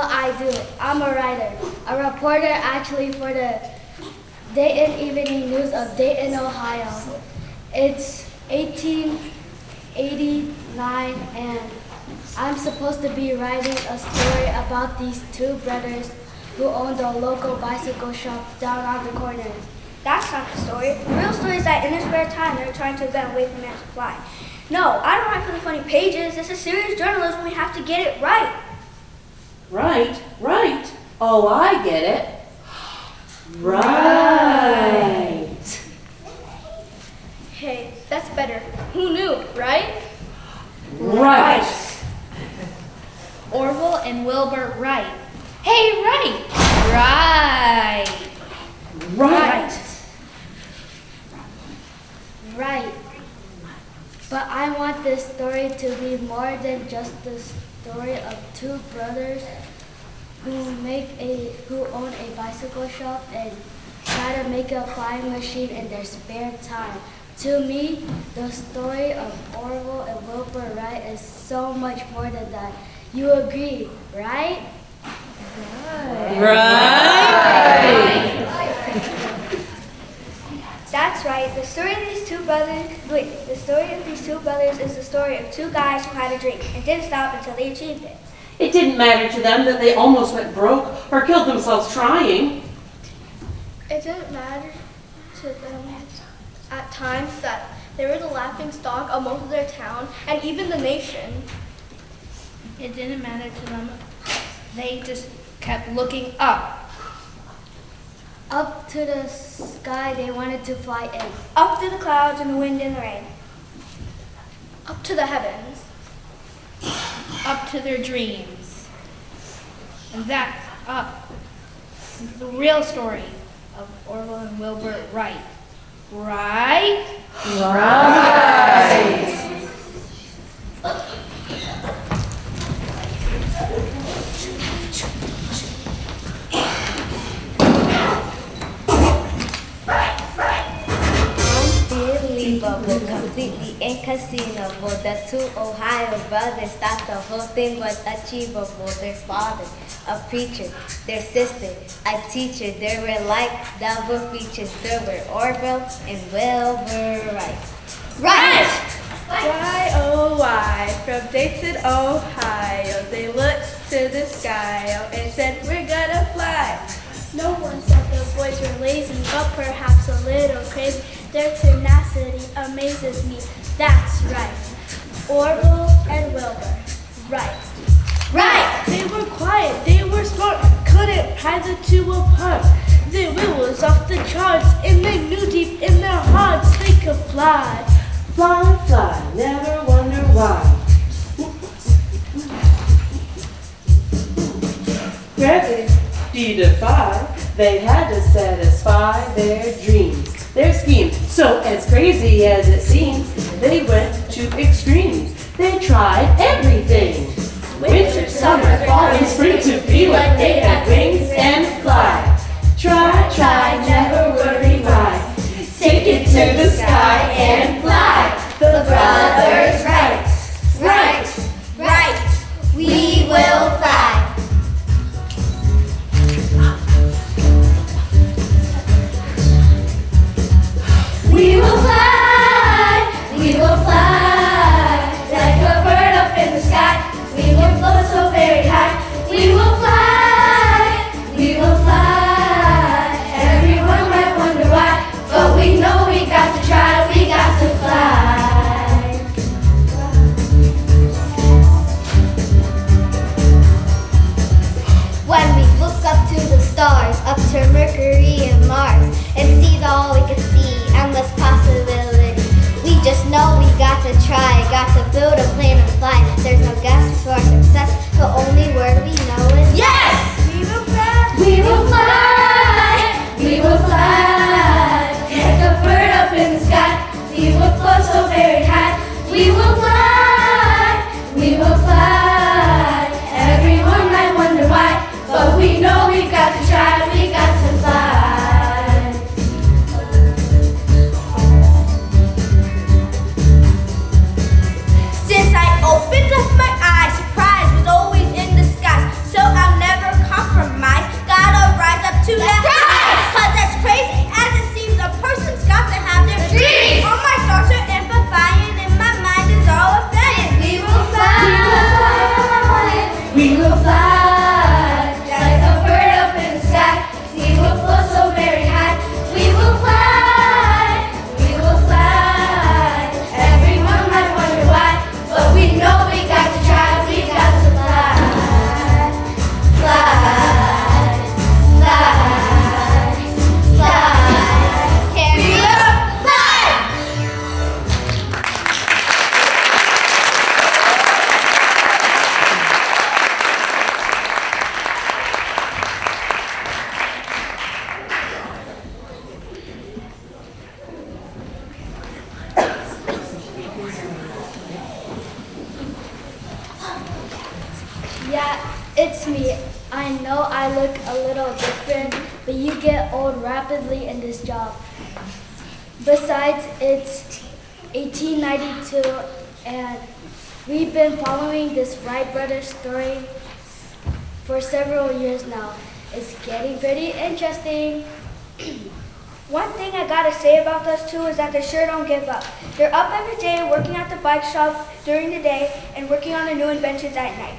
Well, I do. I'm a writer, a reporter actually for the Dayton Evening News of Dayton, Ohio. It's 1889 and I'm supposed to be writing a story about these two brothers who owned a local bicycle shop down around the corner. That's not the story. The real story is that in their spare time, they're trying to invent a way for man to fly. No, I don't write for the funny pages. This is serious journalism. We have to get it right. Right. Oh, I get it. Right. Hey, that's better. Who knew, right? Right. Orville and Wilbur Wright. Hey, Wright. Right. Right. But I want this story to be more than just the story of two brothers who own a bicycle shop and try to make a flying machine in their spare time. To me, the story of Orville and Wilbur Wright is so much more than that. You agree, right? Right. That's right. The story of these two brothers is the story of two guys who had a dream and didn't stop until they achieved it. It didn't matter to them that they almost went broke or killed themselves trying. It didn't matter to them at times that they were the laughing stock of most of their town and even the nation. It didn't matter to them. They just kept looking up. Up to the sky they wanted to fly in. Up through the clouds and the wind and the rain. Up to the heavens. Up to their dreams. And that's up. The real story of Orville and Wilbur Wright. Right? Unbelievable, completely inconceivable. The two Ohio brothers thought the whole thing was achievable. Their father, a preacher, their sister, a teacher. They were like double features. There were Orville and Wilbur Wright. Right! Why, oh why, from Dayton, Ohio, they looked to the sky and said, we're gonna fly. No one said the boys were lazy, but perhaps a little crazy. Their tenacity amazes me. That's right. Orville and Wilbur. Right. They were quiet, they were smart, couldn't pry the two apart. Their will was off the charts, and they knew deep in their hearts they could fly. Fly, never wonder why. Gravity defied, they had to satisfy their dreams. Their scheme, so as crazy as it seems, they went to extremes. They tried everything. Winter, summer, fall, and spring to be like they had wings and fly. Try, never worry why. Take it to the sky and fly. The brothers Wright. We will fly. We will fly, like a bird up in the sky. We will float so very high. We will fly. Everyone might wonder why, but we know we got to try. We got to fly. When we look up to the stars, up to Mercury and Mars, and see all we can see, endless possibility. We just know we got to try, got to build a plane and fly. There's no guess to our success, the only word we know is yes! We will fly. Like a bird up in the sky. We will float so very high. We will fly. Everyone might wonder why, but we know we got to try. We got to fly. Since I opened up my eyes, surprise was always in disguise. So I'll never It's me. I know I look a little different, but you get old rapidly in this job. Besides, it's 1892, and we've been following this Wright brothers story for several years now. It's getting pretty interesting. One thing I gotta say about those two is that they sure don't give up. They're up every day working at the bike shop during the day and working on their new inventions at night.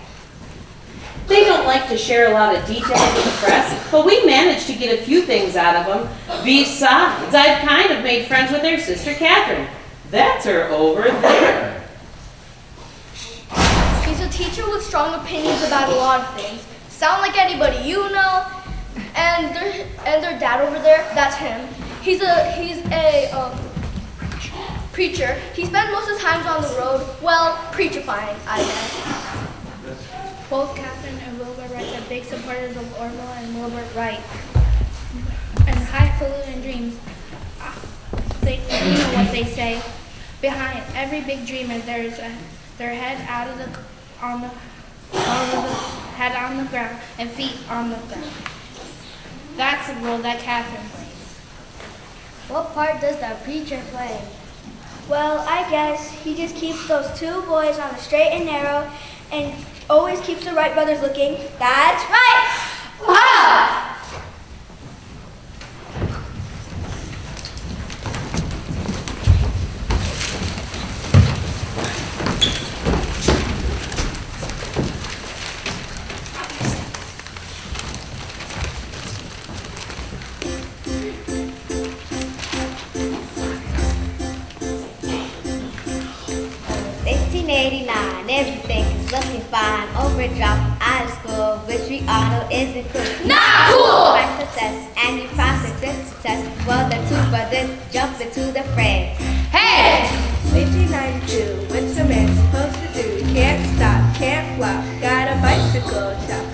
They don't like to share a lot of details with the press, but we managed to get a few things out of them. Besides, I've kind of made friends with their sister Catherine. That's her over there. He's a teacher with strong opinions about a lot of things. Sound like anybody you know. And their dad over there, that's him. He's a preacher. He spends most of his time on the road, well, preachifying, I guess. Both Catherine and Wilbur Wright are big supporters of Orville and Wilbur Wright. And highfalutin dreams, you know what they say. Behind every big dreamer, there's their head head on the ground and feet on the ground. That's the role that Catherine plays. What part does the preacher play? Well, I guess he just keeps those two boys on the straight and narrow and always keeps the Wright brothers looking. That's right! Ah! Everything is looking fine. Overdrop out of school, which we all know isn't cool. Not cool! Find success and you find success. Well, the two brothers jump into the fray. Hey! 1892, what's a man supposed to do? Can't stop, can't flop, got a bicycle shop.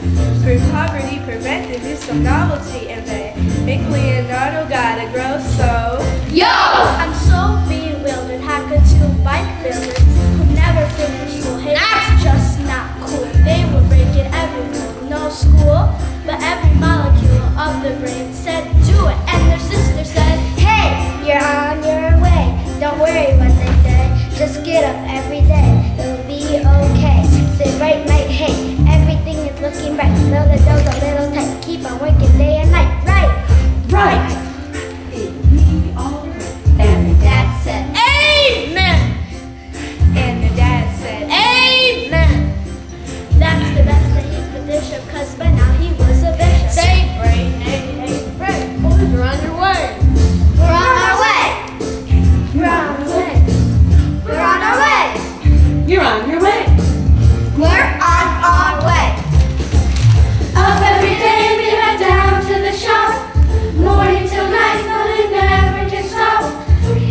Screw poverty, prevented, do some novelty invent. Big Leonardo gotta grow so. Yo! I'm so bewildered. How could two bike builders who never finished school? Hey, that's just not cool. They were breaking every rule. No school, but every molecule of the brain said do it. And their sister said, Hey, you're on your way. Don't worry what they say. Just get up every day. It'll be okay. Say right, night, hey. Everything is looking right. Though the door's a little tight. Keep on working day and night. Right. Right. It'll be all right. And the dad said, Amen! And the dad said, Amen! that's the best that he could dish up, cause by now he was a bishop. Say, Ray, Ray, boys, you're on your way. We're on our way. We're on our way. We're on our way. you're on your way. We're on our way. Up every day we head down to the shop. Morning till night, but it never can stop.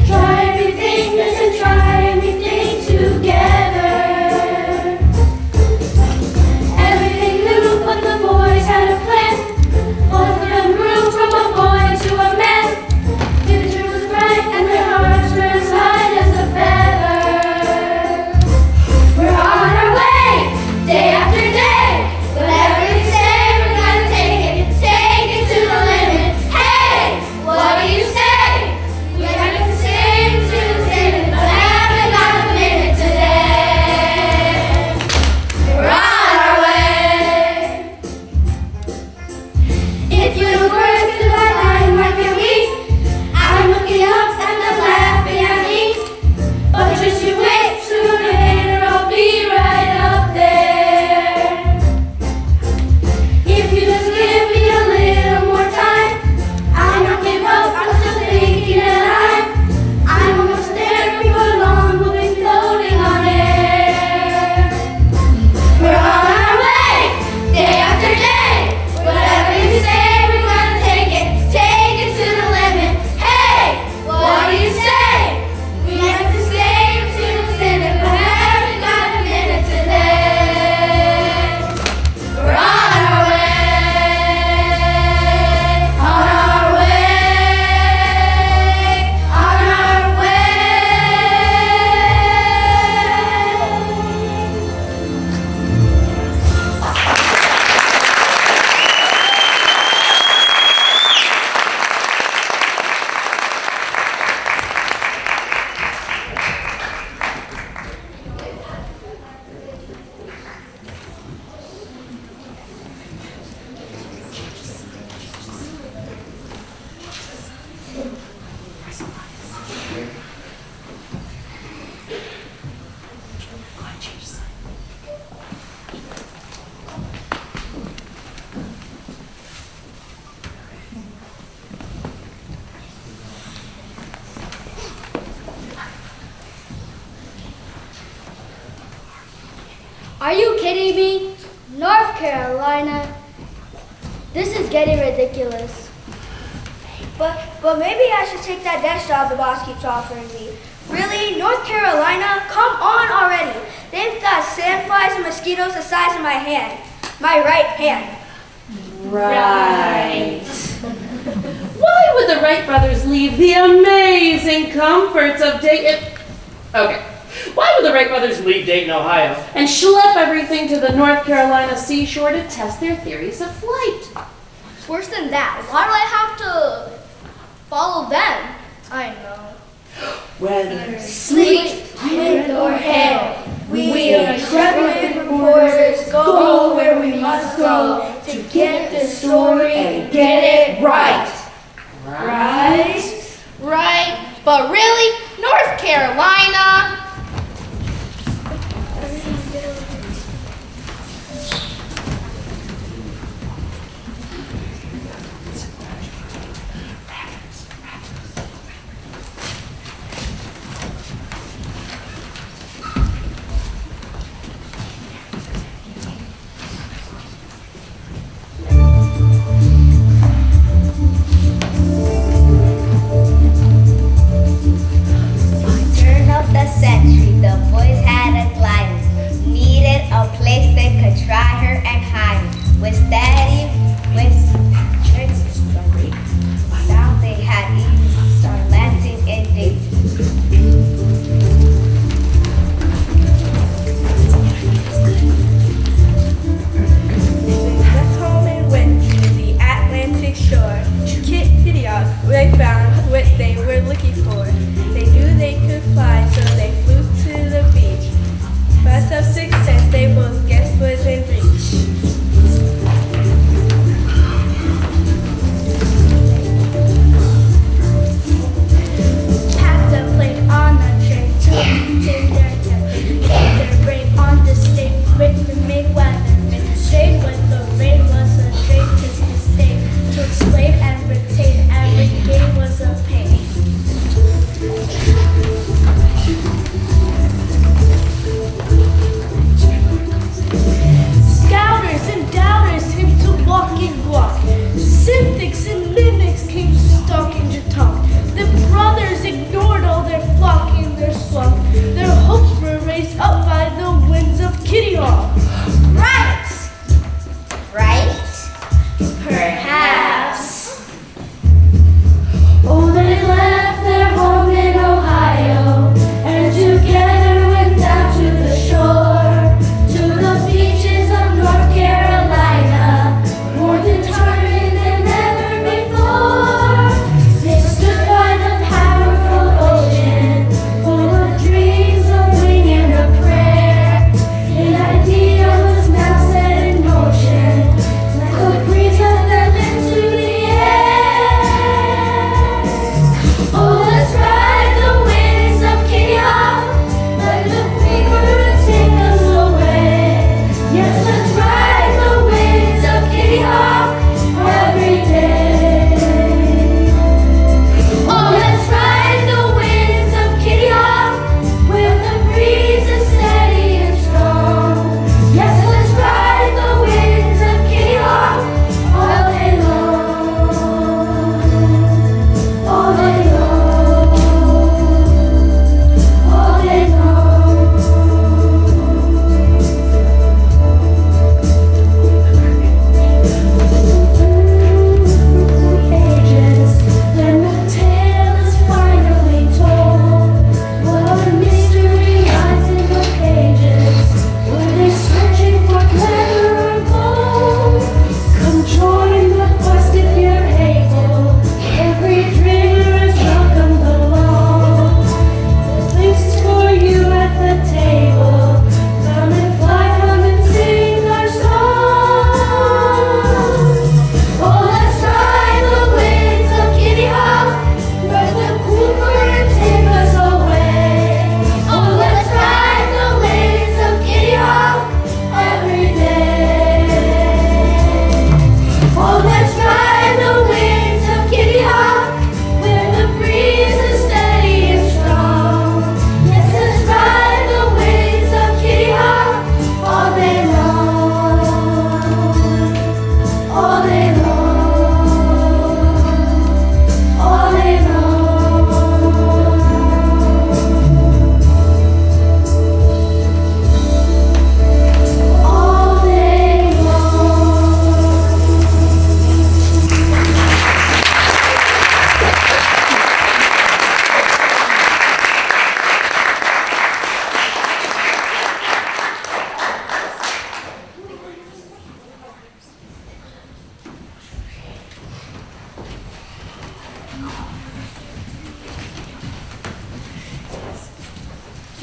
Try everything, listen, try everything together. Everything new, but the boys had a plan. Both of them grew from a boy to a man. Are you kidding me? North Carolina? This is getting ridiculous. But maybe I should take that desk job the boss keeps offering me. Really? North Carolina? Come on already. They've got sandflies and mosquitoes the size of my hand. My right hand. Right. Why would the Wright brothers leave the amazing comforts of Dayton? Okay. Why would the Wright brothers leave Dayton, Ohio, and schlep everything to the North Carolina seashore to test their theories of flight? It's worse than that. Why do I have to follow them? I know. Whether Sleet, wind, or hail, we intrepid reporters go where we must go to get this story and get it right. Right? Right, but really? North Carolina? Turn up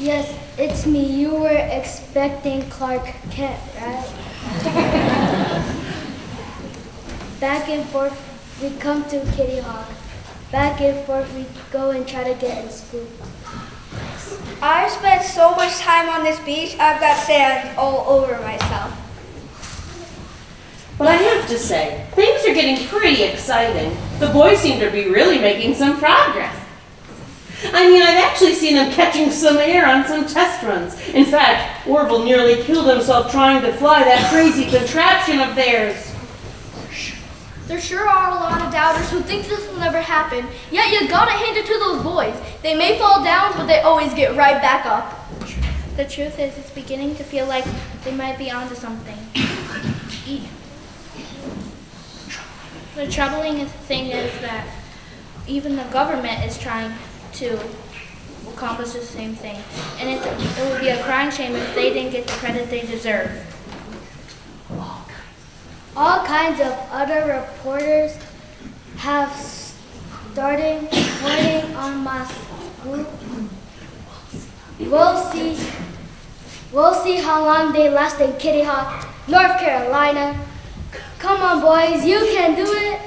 Yes, it's me. You were expecting Clark Kent, right? Back and forth, we come to Kitty Hawk. Back and forth, we go and try to get in school. I spent so much time on this beach, I've got sand all over myself. But I have to say, things are getting pretty exciting. The boys seem to be really making some progress. I mean, I've actually seen them catching some air on some test runs. In fact, Orville nearly killed himself trying to fly that crazy contraption of theirs. There sure are a lot of doubters who think this will never happen, yet you gotta hand it to those boys. They may fall down, but they always get right back up. The truth is, it's beginning to feel like they might be onto something. The troubling thing is that even the government is trying to accomplish the same thing. And it would be a crying shame if they didn't get the credit they deserve. All kinds of other reporters have started reporting on my school. We'll see how long they last in Kitty Hawk, North Carolina. Come on, boys, you can do it.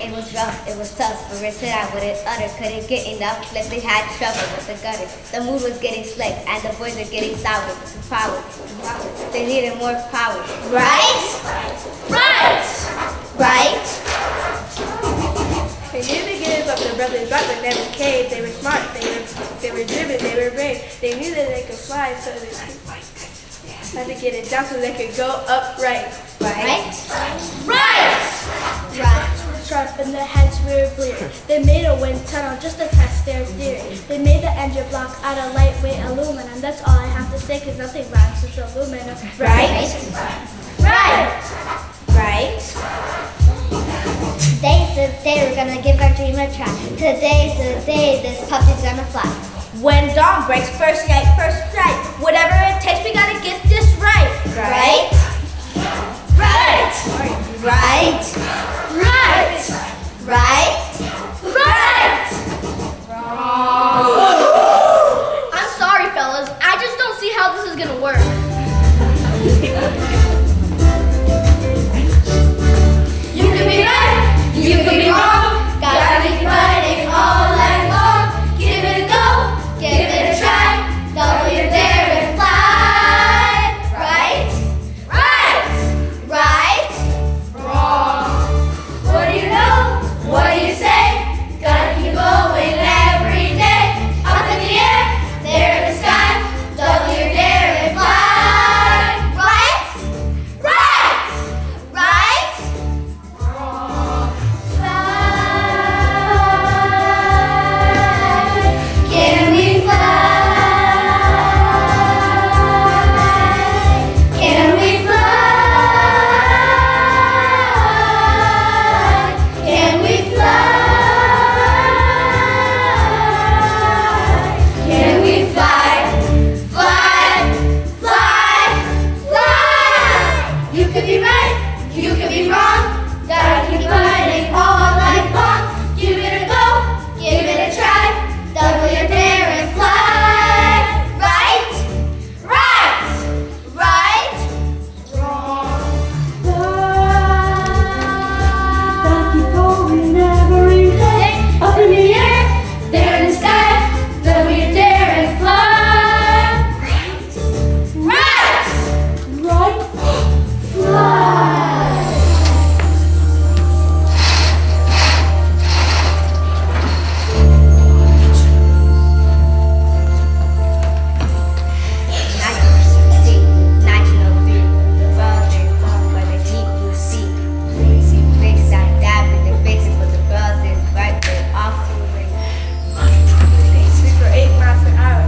It was rough, it was tough, but Rich said I wouldn't utter, couldn't get enough, plus they had trouble with the gutter. The mood was getting slick, and the boys were getting sour with some power. They needed more power. Right? Right! Right? They knew the beginnings of their brothers Wright but never caved. They were smart, they were driven, they were brave. They knew that they could fly, so they had to get it down so they could go upright. Right? Right! Right. Sharp and their heads were clear. They made a wind tunnel just to test their theory. They made the engine block out of lightweight aluminum. That's all I have to say, because nothing rhymes with aluminum. Right? Right! Right? Today's the day we're gonna give our dream a try. Today's the day this puppy's gonna fly. When dawn breaks, first night, first strike. Whatever it takes, we gotta get this right. Right? Right! Right! Right! Right! Right! I'm sorry, fellas. I just don't see how this is gonna work. You could be right, you could be wrong. Gotta be fighting all night long. Give it a go, give it a try. Double your dare and fly. Right? Right! Right? Wrong. What do you know? What do you say? Gotta keep going every day. Up in the air, there in the sky. Double your dare and fly. Right? Right! Right? Wrong. Fly. Can we fly? Can we fly? Can we fly? Can we fly? Fly, fly, fly! You could be right, you could be wrong. Gotta keep fighting all night long. Give it a go, give it a try. Double your dare and fly. Right? Right! Right? Gotta keep going every day. Up in the air, there in the sky, double your dare and fly. Right! Right? Fly! National beat, the brothers walk by the deep blue sea. Crazy face, I dab in their faces, but the brothers right there off to the ring. Speak for 8 miles per hour.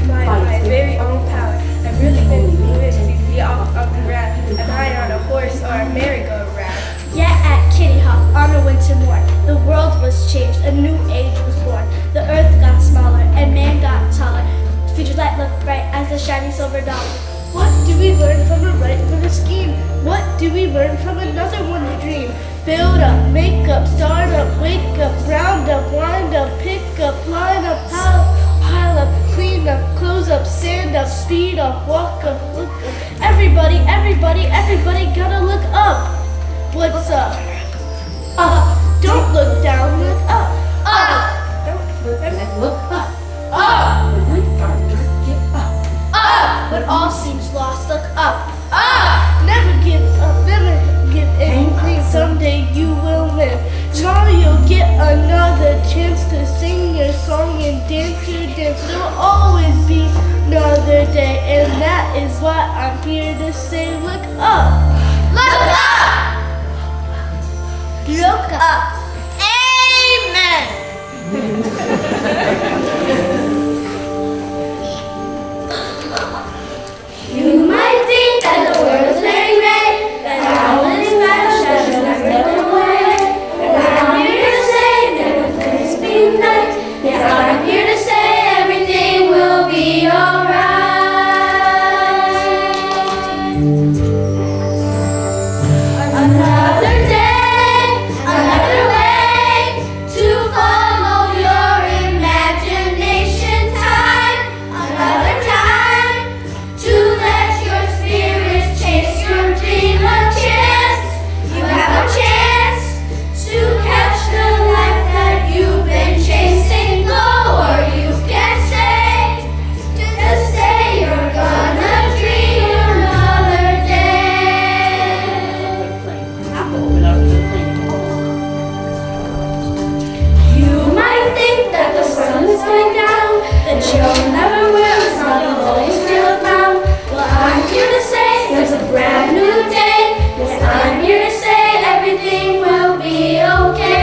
My very own power. I really couldn't wish to be off the ground. I'm high on a horse or a merry-go-round. Yet at Kitty Hawk, on a winter morn. The world was changed, a new age was born. The earth got smaller, and man got taller. The future light looked bright as the shiny silver dollar. What do we learn from a right from a scheme? What do we learn from another one to dream? Build up, make up, start up, wake up, round up, wind up, pick up, line up, pile up, clean up, close up, stand up, speed up, walk up, look up. Everybody, everybody, everybody gotta look up. What's up? Up. Don't look down, look up. Up. Look up. Up. When we are dark, get up. Up. When all seems lost, look up. Up. Never give up, never give in. Someday you will win. Tomorrow you'll get another chance to sing your song and dance your dance. There'll always be another day, and that is what I'm here to say. Look up. Look up! Look up. Amen! You might think that the world is very great, that all is bad, shadows never go away. But I'm here to say there will always be night. Yes, I'm here to say everything will be alright. Another day, another way to follow your imagination. Time, another time to let your spirit chase your dream. A chance, you have a chance to catch the life that you've been chasing. Go or you can stay, just stay. You're gonna dream another day. Open up the plane. You might think that the sun is going down, that you'll never wear a smile, you'll always feel a frown. Well, I'm here to say there's a brand new day. Yes, I'm here to say everything will be okay.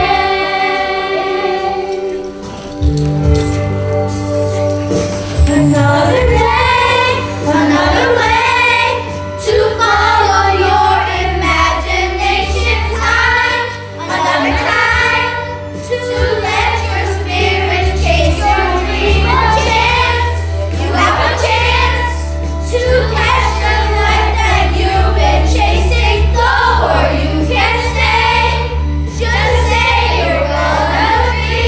Another day, another way to follow your imagination. Time, another time to let your spirit chase your dream. A chance, you have a chance to catch the life that you've been chasing. Go or you can stay, just say you're gonna be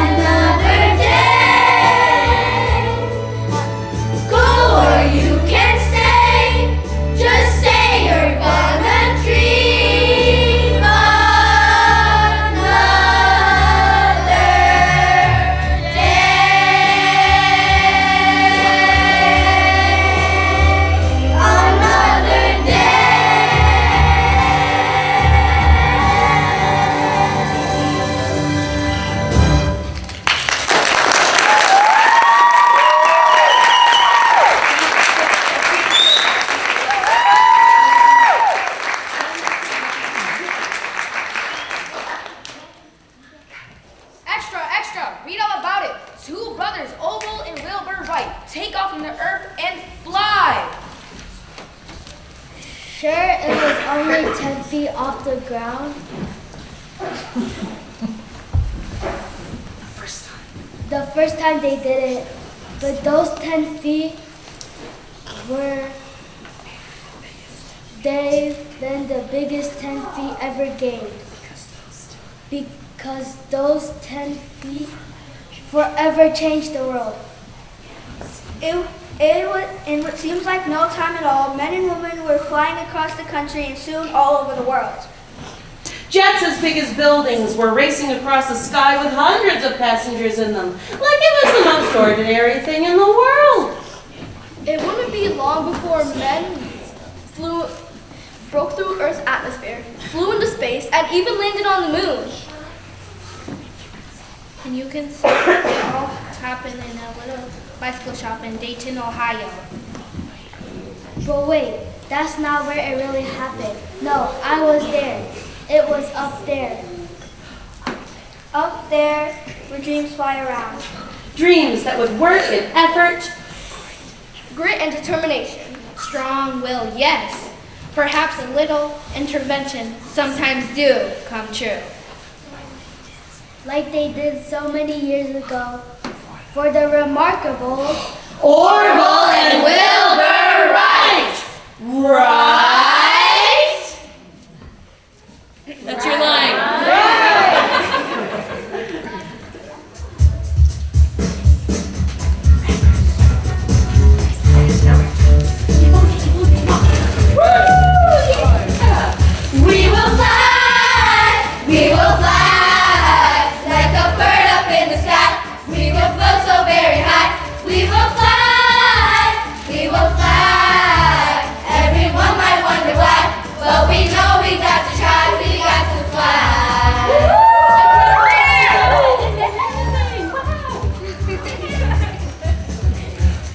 another day. Go or you can stay, just say you're gonna dream another day. Another Extra, extra! Read all about it. Two brothers, Oval and Wilbur Wright, take off from the earth and fly. Sure, it was only 10 feet off the ground. The first time they did it, but those 10 feet were then the biggest 10 feet ever gained. Because those 10 feet forever changed the world. In what seems like no time at all, men and women were flying across the country and soon all over the world. Jets as big as buildings were racing across the sky with hundreds of passengers in them, like it was the most ordinary thing in the world. It wouldn't be long before men broke through Earth's atmosphere, flew into space, and even landed on the moon. And you can see it all happen in a little bicycle shop in Dayton, Ohio. But wait, that's not where it really happened. No, I was there. It was up there. Up there, where dreams fly around. Dreams that would work and effort. Grit and determination. Strong will, yes. perhaps a little intervention sometimes do come true. Like they did so many years ago for the remarkable Orville and Wilbur Wright. Right? That's your line. We will fly like a bird up in the sky. We will float so very high. We will fly, we will fly. Everyone might wonder why, but we know we got to try. We got to fly.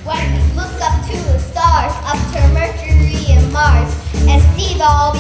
When we look up to the stars, up to Mercury and Mars, and see the all